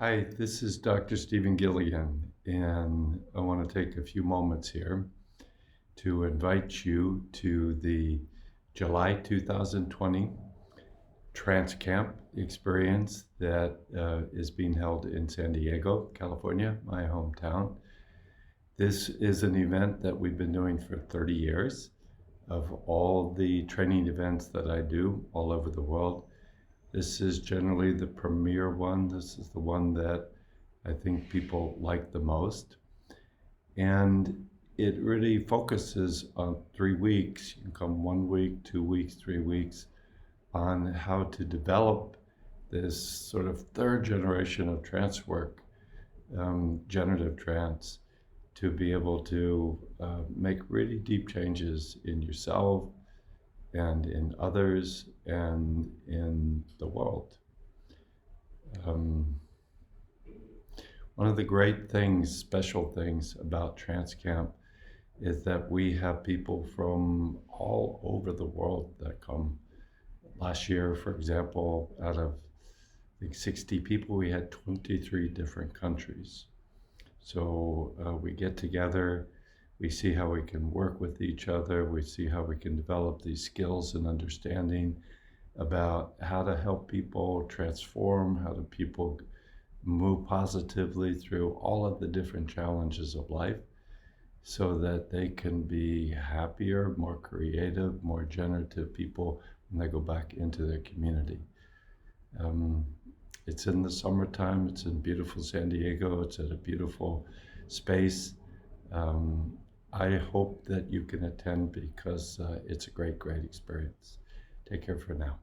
Hi, this is Dr. Stephen Gilligan, and I want to take a few moments here to invite you to the July 2020 Trance Camp experience that is being held in San Diego, California, my hometown. This is an event that we've been doing for 30 years. Of all the training events that I do all over the world, this is generally the premier one. This is the one that I think people like the most. And it really focuses on 3 weeks. You can come 1 week, 2 weeks, 3 weeks on how to develop this sort of third generation of trance work, generative trance, to be able to make really deep changes in yourself and in others and in the world. Um, One of the great things, special things about Trance Camp is that we have people from all over the world that come. Last year, for example, out of I think 60 people, we had 23 different countries. So we get together, we see how we can work with each other, we see how we can develop these skills and understanding about how to help people transform, how do people move positively through all of the different challenges of life so that they can be happier, more creative, more generative people when they go back into their community. Um, it's in the summertime, it's in beautiful San Diego, it's at a beautiful space. Um, I hope that you can attend because it's a great, great experience. Take care for now.